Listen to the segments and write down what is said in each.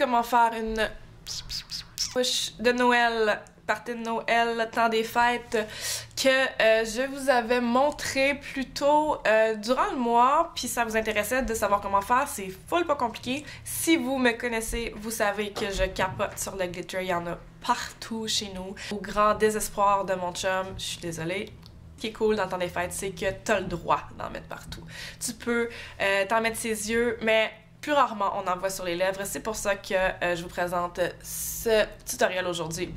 comment faire une push de Noël, partie de Noël, temps des fêtes, que je vous avais montré plus tôt durant le mois, puis ça vous intéressait de savoir comment faire, c'est full pas compliqué. Si vous me connaissez, vous savez que je capote sur le glitter, il y en a partout chez nous. Au grand désespoir de mon chum, je suis désolée. Ce qui est cool dans le temps des fêtes, c'est que t'as le droit d'en mettre partout. Tu peux t'en mettre ses yeux, mais plus rarement on en voit sur les lèvres. C'est pour ça que je vous présente ce tutoriel aujourd'hui.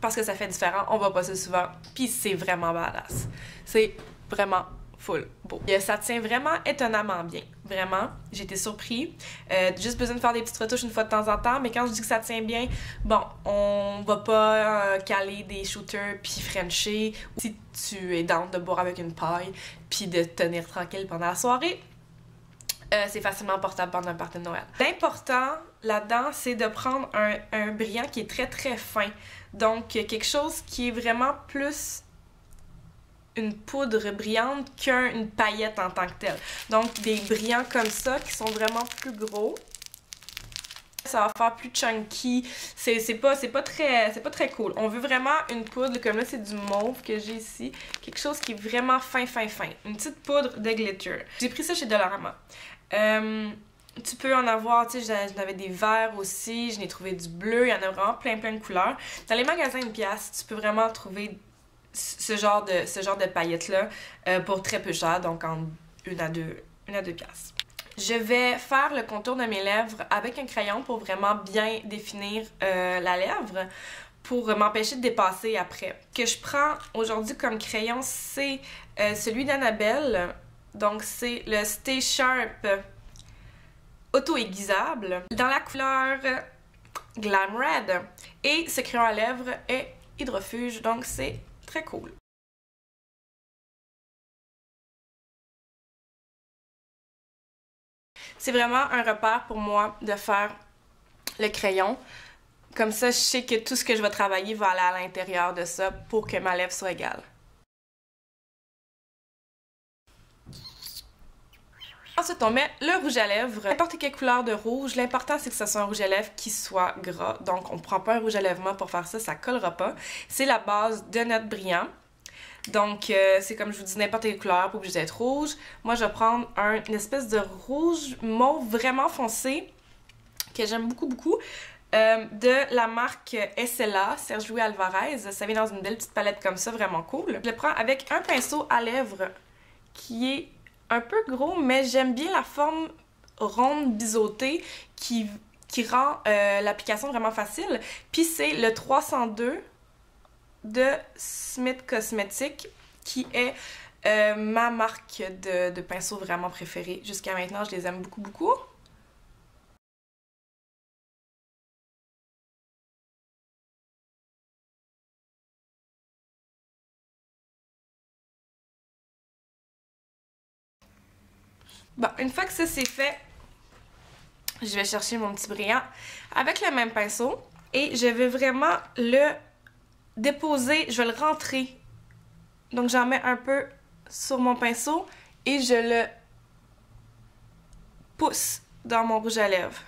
Parce que ça fait différent, on va passer souvent, puis c'est vraiment badass. C'est vraiment full beau. Et ça tient vraiment étonnamment bien. Vraiment, j'ai été surpris. Juste besoin de faire des petites retouches une fois de temps en temps, mais quand je dis que ça tient bien, bon, on va pas caler des shooters puis frencher. Si tu es down de boire avec une paille puis de tenir tranquille pendant la soirée, c'est facilement portable pendant un party de Noël. L'important là-dedans, c'est de prendre un brillant qui est très très fin. Donc, quelque chose qui est vraiment plus une poudre brillante qu'une paillette en tant que telle. Donc, des brillants comme ça qui sont vraiment plus gros. Ça va faire plus chunky. C'est pas très cool. On veut vraiment une poudre, comme là c'est du mauve que j'ai ici. Quelque chose qui est vraiment fin. Une petite poudre de glitter. J'ai pris ça chez Dollarama. Tu peux en avoir, tu sais, j'en avais des verts aussi, j'en ai trouvé du bleu, il y en a vraiment plein de couleurs. Dans les magasins de pièces, tu peux vraiment trouver ce genre de paillettes-là pour très peu cher, donc en 1 à 2 piastres. Je vais faire le contour de mes lèvres avec un crayon pour vraiment bien définir la lèvre, pour m'empêcher de dépasser après. Ce que je prends aujourd'hui comme crayon, c'est celui d'Annabelle, donc c'est le Stay Sharp auto-aiguisable dans la couleur Glam Red. Et ce crayon à lèvres est hydrofuge, donc c'est très cool. C'est vraiment un repère pour moi de faire le crayon. Comme ça, je sais que tout ce que je vais travailler va aller à l'intérieur de ça pour que ma lèvre soit égale. Ensuite, on met le rouge à lèvres. N'importe quelle couleur de rouge, l'important c'est que ce soit un rouge à lèvres qui soit gras. Donc, on ne prend pas un rouge à lèvres mat pour faire ça, ça collera pas. C'est la base de notre brillant. Donc, c'est comme je vous dis, n'importe quelle couleur, pas obligé d'être rouge. Moi, je vais prendre une espèce de rouge mauve vraiment foncé, que j'aime beaucoup, de la marque SLA, Serge Louis Alvarez. Ça vient dans une belle petite palette comme ça, vraiment cool. Je le prends avec un pinceau à lèvres qui est un peu gros, mais j'aime bien la forme ronde biseautée qui rend l'application vraiment facile. Puis c'est le 302 de Smith Cosmetics qui est ma marque de pinceau vraiment préférée. Jusqu'à maintenant, je les aime beaucoup. Bon, une fois que ça c'est fait, je vais chercher mon petit brillant avec le même pinceau et je vais vraiment le déposer, je vais le rentrer. Donc j'en mets un peu sur mon pinceau et je le pousse dans mon rouge à lèvres.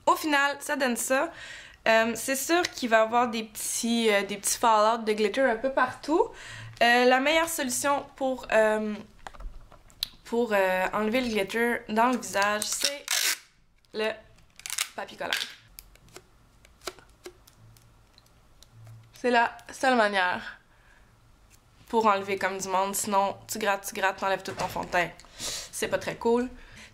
Au final, ça donne ça. C'est sûr qu'il va y avoir des petits fallouts de glitter un peu partout. La meilleure solution pour enlever le glitter dans le visage, c'est le papier collant. C'est la seule manière pour enlever comme du monde. Sinon, tu grattes, t'enlèves tout ton fond de teint. C'est pas très cool.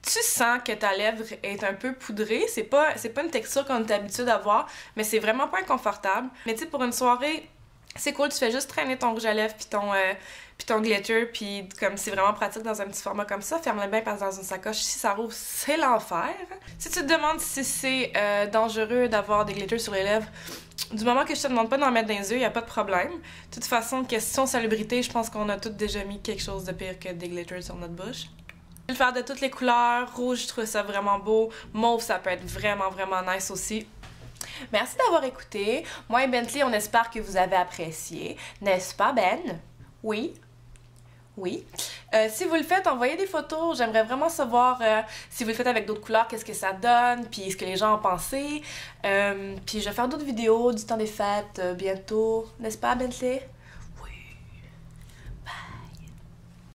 tu sens que ta lèvre est un peu poudrée. C'est pas une texture qu'on est habitué d'avoir, mais c'est vraiment pas inconfortable. Mais tu sais, pour une soirée, c'est cool, tu fais juste traîner ton rouge à lèvres puis ton glitter, puis comme c'est vraiment pratique dans un petit format comme ça, ferme-le bien parce que dans une sacoche, si ça rouvre, c'est l'enfer. Si tu te demandes si c'est dangereux d'avoir des glitters sur les lèvres, du moment que je te demande pas d'en mettre dans les yeux, y a pas de problème. De toute façon, question salubrité, je pense qu'on a toutes déjà mis quelque chose de pire que des glitters sur notre bouche. Je vais le faire de toutes les couleurs. Rouge, je trouve ça vraiment beau. Mauve, ça peut être vraiment, vraiment nice aussi. Merci d'avoir écouté. Moi et Bentley, on espère que vous avez apprécié. N'est-ce pas, Ben? Oui? Oui. Si vous le faites, envoyez des photos. J'aimerais vraiment savoir si vous le faites avec d'autres couleurs, qu'est-ce que ça donne, puis ce que les gens en pensent. Puis je vais faire d'autres vidéos du temps des fêtes bientôt. N'est-ce pas, Bentley?